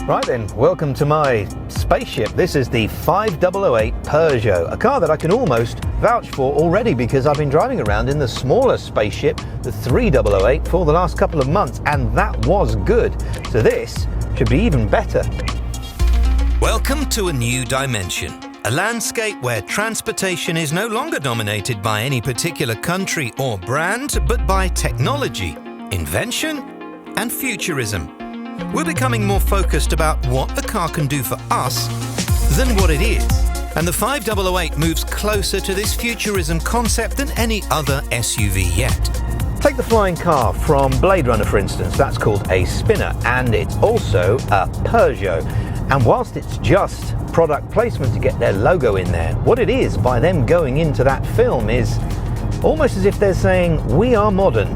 Right then, welcome to my Spaceship. This is the 5008 Peugeot, a car that I can almost vouch for already because I've been driving around in the smaller Spaceship, the 3008, for the last couple of months, and that was good. So this should be even better. Welcome to a new dimension, a landscape where transportation is no longer dominated by any particular country or brand, but by technology, invention, and futurism. We're becoming more focused about what a car can do for us than what it is. And the 5008 moves closer to this futurism concept than any other SUV yet. Take the flying car from Blade Runner, for instance. That's called a spinner, and it's also a Peugeot. And whilst it's just product placement to get their logo in there, what it is by them going into that film is almost as if they're saying, we are modern,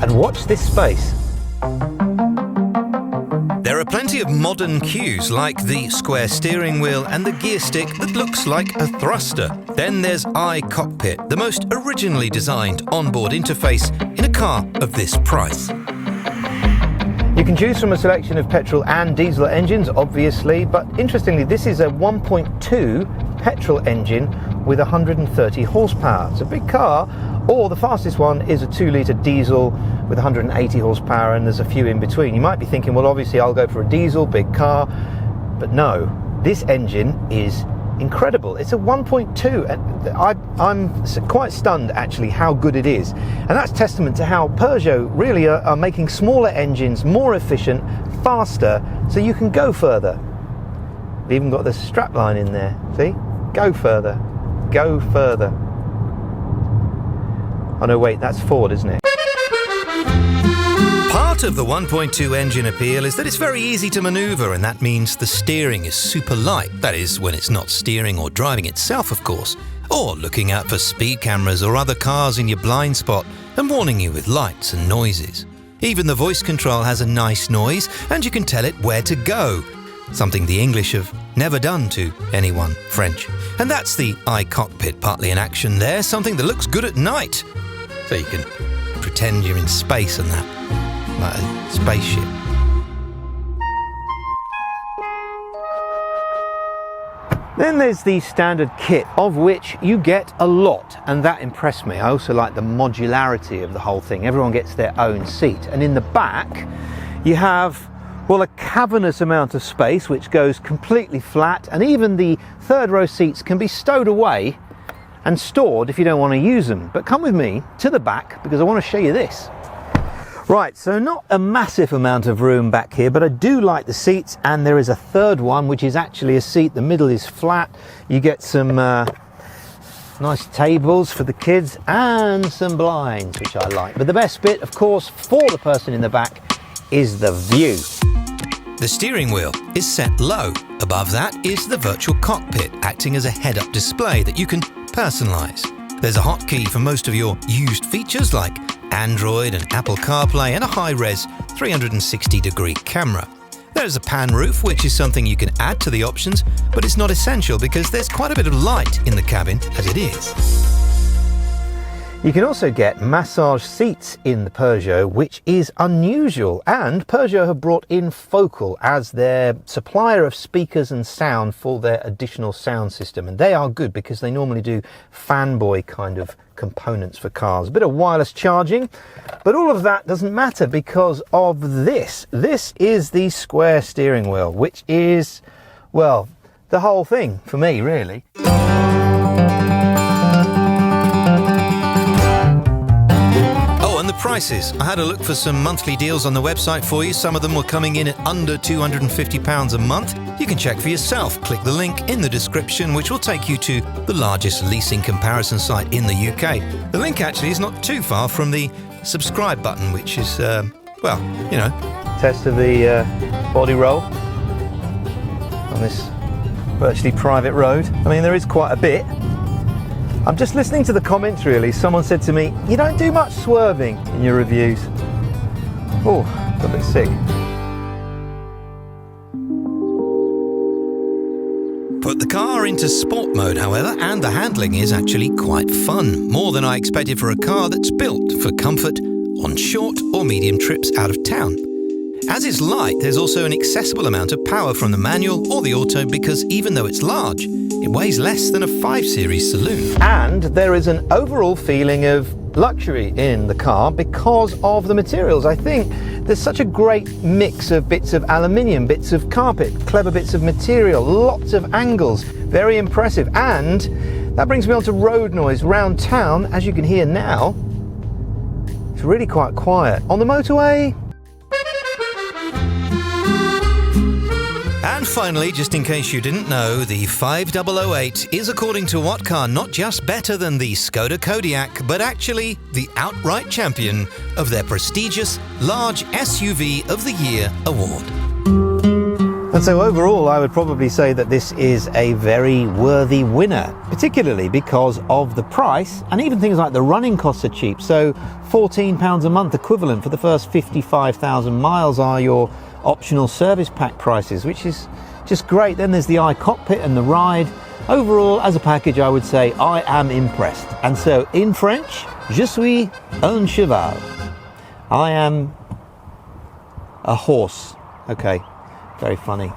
and watch this space. There are plenty of modern cues like the square steering wheel and the gear stick that looks like a thruster. Then there's Cockpit, the most originally designed onboard interface in a car of this price. You can choose from a selection of petrol and diesel engines, obviously, but interestingly, this is a 1.2 petrol engine with 130 horsepower. It's a big car, or the fastest one is a 2-litre diesel with 180 horsepower, and there's a few in between. You might be thinking, well, obviously I'll go for a diesel, big car, but no, this engine is incredible. It's a 1.2, and I'm quite stunned actually how good it is, and that's testament to how Peugeot really are making smaller engines more efficient, faster, so you can go further. They've even got the strapline in there, see? Go further, go further. Oh no, wait, that's Ford, isn't it? Part of the 1.2 engine appeal is that it's very easy to maneuver, and that means the steering is super light. That is, when it's not steering or driving itself, of course, or looking out for speed cameras or other cars in your blind spot and warning you with lights and noises. Even the voice control has a nice noise, and you can tell it where to go, something the English have never done to anyone French. And that's the Cockpit partly in action there, something that looks good at night, so you can pretend you're in space and that. Like a spaceship. Then there's the standard kit, of which you get a lot, and that impressed me. I also like the modularity of the whole thing. Everyone gets their own seat, and in the back you have, well, a cavernous amount of space which goes completely flat, and even the third row seats can be stowed away and stored if you don't want to use them. But come with me to the back because I want to show you this. Right, so not a massive amount of room back here, but I do like the seats, and there is a third one which is actually a seat. The middle is flat. You get some nice tables for the kids and some blinds, which I like. But the best bit, of course, for the person in the back is the view. The steering wheel is set low. Above that is the virtual cockpit, acting as a head-up display that you can personalize. There's a hotkey for most of your used features like Android and Apple CarPlay, and a high-res 360-degree camera. There's a pan roof, which is something you can add to the options, but it's not essential because there's quite a bit of light in the cabin as it is. You can also get massage seats in the Peugeot, which is unusual, and Peugeot have brought in Focal as their supplier of speakers and sound for their additional sound system, and they are good because they normally do fanboy kind of components for cars. A bit of wireless charging, but all of that doesn't matter because of this. This is the square steering wheel, which is, well, the whole thing for me, really. Prices. I had a look for some monthly deals on the website for you. Some of them were coming in at under £250 a month. You can check for yourself. Click the link in the description, which will take you to the largest leasing comparison site in the UK. The link actually is not too far from the subscribe button, which is, well, you know. Test of the body roll on this virtually private road. I mean, there is quite a bit. I'm just listening to the comments really. Someone said to me, you don't do much swerving in your reviews. Oh, got a bit sick. Put the car into sport mode, however, and the handling is actually quite fun. More than I expected for a car that's built for comfort on short or medium trips out of town. As it's light, there's also an accessible amount of power from the manual or the auto because even though it's large, it weighs less than a 5 Series saloon. And there is an overall feeling of luxury in the car because of the materials. I think there's such a great mix of bits of aluminium, bits of carpet, clever bits of material, lots of angles, very impressive. And that brings me on to road noise. Round town, as you can hear now, it's really quite quiet. On the motorway, and finally, just in case you didn't know, the 5008 is, according to What Car, not just better than the Skoda Kodiaq, but actually the outright champion of their prestigious Large SUV of the Year award. and so overall I would probably say that this is a very worthy winner, particularly because of the price, and even things like the running costs are cheap. So £14 a month equivalent for the first 55,000 miles are your optional service pack prices, which is just great. Then there's the Cockpit and the ride. Overall, as a package, I would say I am impressed. And so in French, je suis un cheval. I am a horse. Okay, very funny.